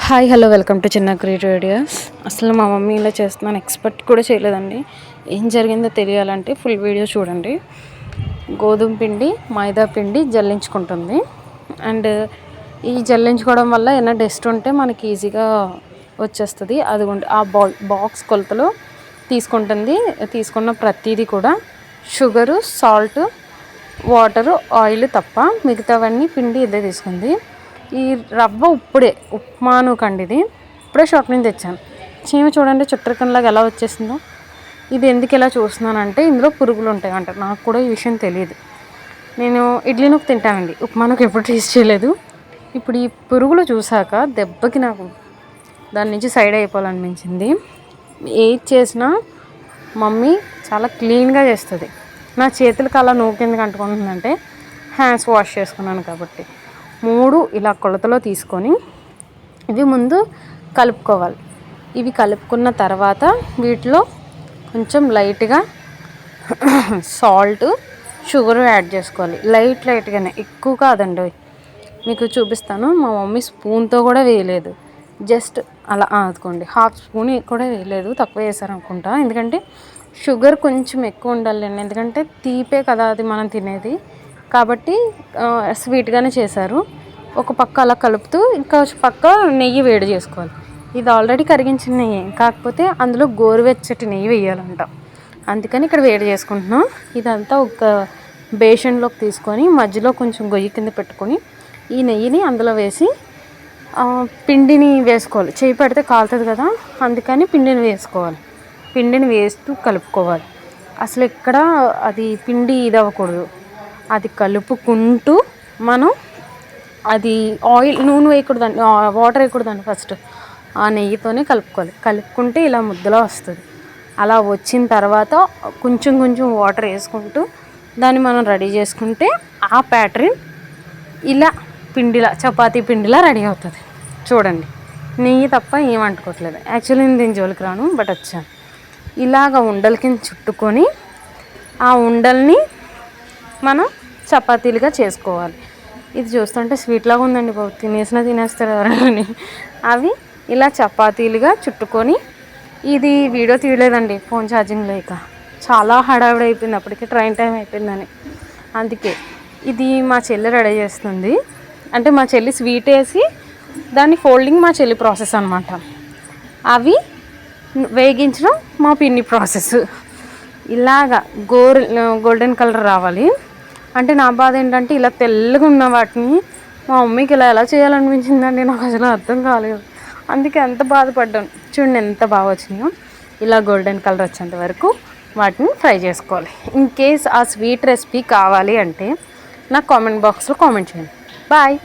Hi hello welcome to చిన్న creative ideas. అసలు మా మమ్మీ ఇలా చేస్తున్నాను ఎక్స్పెక్ట్ కూడా చేయలేదండి. ఏం జరిగిందో తెలియాలంటే ఫుల్ వీడియో చూడండి. గోధుమ పిండి మైదా పిండి జల్లించుకుంటుంది. అండ్ ఈ జల్లించుకోవడం వల్ల ఏమైనా డస్ట్ ఉంటే మనకి ఈజీగా వచ్చేస్తుంది. అది ఆ బాక్స్ కొలతలో తీసుకుంటుంది. తీసుకున్న ప్రతిదీ కూడా షుగరు, సాల్ట్, వాటరు, ఆయిల్ తప్ప మిగతావన్నీ పిండి ఇదే తీసుకుంది. ఈ రవ్వ ఉప్మాను కండి, ఇది ఇప్పుడే షాప్ నుంచి తెచ్చాను. చీమ చూడండి చుట్టరికంలాగా ఎలా వచ్చేసిందో. ఇది ఎందుకు ఇలా చూస్తున్నానంటే ఇందులో పురుగులు ఉంటాయి అంట. నాకు కూడా ఈ విషయం తెలియదు. నేను ఇడ్లీ నూక తింటానండి, ఉప్మా నూక ఎప్పుడు టేస్ట్ చేయలేదు. ఇప్పుడు ఈ పురుగులు చూసాక దెబ్బకి నాకు దాని నుంచి సైడ్ అయిపోవాలనిపించింది. ఏది చేసినా మమ్మీ చాలా క్లీన్గా చేస్తుంది. నా చేతులకు అలా నూక ఎందుకు అంటుకుంటుందంటే హ్యాండ్స్ వాష్ చేసుకున్నాను కాబట్టి. 3 ఇలా కొలతలో తీసుకొని ఇవి ముందు కలుపుకోవాలి. ఇవి కలుపుకున్న తర్వాత వీటిలో కొంచెం లైట్గా సాల్ట్, షుగర్ యాడ్ చేసుకోవాలి. లైట్గానే, ఎక్కువ కాదండి. మీకు చూపిస్తాను. మా మమ్మీ స్పూన్తో కూడా వేయలేదు, జస్ట్ అలా ఆదుకోండి. హాఫ్ స్పూన్ కూడా వేయలేదు, తక్కువ వేసారనుకుంటా. ఎందుకంటే షుగర్ కొంచెం ఎక్కువ ఉండాలండి, ఎందుకంటే తీపే కదా అది మనం తినేది కాబట్టి స్వీట్గానే చేశారు. ఒక పక్క అలా కలుపుతూ ఇంకా పక్క నెయ్యి వేడి చేసుకోవాలి. ఇది ఆల్రెడీ కరిగించిన నెయ్యి, కాకపోతే అందులో గోరువెచ్చటి నెయ్యి వేయాలంట. అందుకని ఇక్కడ వేడి చేసుకుంటున్నాం. ఇదంతా ఒక బేషన్లోకి తీసుకొని మధ్యలో కొంచెం గొయ్యి కింద పెట్టుకొని ఈ నెయ్యిని అందులో వేసి పిండిని వేసుకోవాలి. చేయి పెడితే కాలుతుంది కదా, అందుకని పిండిని వేసుకోవాలి. పిండిని వేస్తూ కలుపుకోవాలి. అసలు ఇక్కడ అది పిండి ఇది అవ్వకూడదు. అది కలుపుకుంటూ మనం అది నూనె వేయకూడదండి, వాటర్ వేయకూడదండి. ఫస్ట్ ఆ నెయ్యితోనే కలుపుకోవాలి. కలుపుకుంటే ఇలా ముద్దలా వస్తుంది. అలా వచ్చిన తర్వాత కొంచెం వాటర్ వేసుకుంటూ దాన్ని మనం రెడీ చేసుకుంటే ఆ ప్యాటర్న్ ఇలా పిండిలా, చపాతీ పిండిలా రెడీ అవుతుంది. చూడండి, నెయ్యి తప్ప ఏం అంటుకోవట్లేదు. యాక్చువల్లీ నేను దీని జోలికి రాను, బట్ వచ్చాను. ఇలాగ ఉండల కింద చుట్టుకొని ఆ ఉండల్ని మనం చపాతీలుగా చేసుకోవాలి. ఇది చూస్తుంటే స్వీట్ లాగా ఉందండి బాబు, తినేస్తారు ఎవరైనా. అవి ఇలా చపాతీలుగా చుట్టుకొని, ఇది వీడియో తీయలేదండి ఫోన్ ఛార్జింగ్ లేక, చాలా హడావిడి అయిపోయింది అప్పటికే, ట్రైన్ టైం అయిపోయిందని. అందుకే ఇది మా చెల్లి రెడీ చేస్తుంది. అంటే మా చెల్లి స్వీట్ వేసి దాన్ని ఫోల్డింగ్ మా చెల్లి ప్రాసెస్ అనమాట. అవి వేగించడం మా పిన్ని ప్రాసెస్. ఇలాగా గోల్డెన్ కలర్ రావాలి. అంటే నా బాధ ఏంటంటే ఇలా తెల్లగా ఉన్న వాటిని మా మమ్మీకి ఇలా ఎలా చేయాలనిపించిందండి, నాకు అసలు అర్థం కాలేదు. అందుకే ఎంత బాధపడ్డాను. చూడండి ఎంత బాగా వచ్చినాయో. ఇలా గోల్డెన్ కలర్ వచ్చేంత వరకు వాటిని ఫ్రై చేసుకోవాలి. ఇన్ కేస్ ఆ స్వీట్ రెసిపీ కావాలి అంటే నాకు కామెంట్ బాక్స్లో కామెంట్ చేయండి. బాయ్.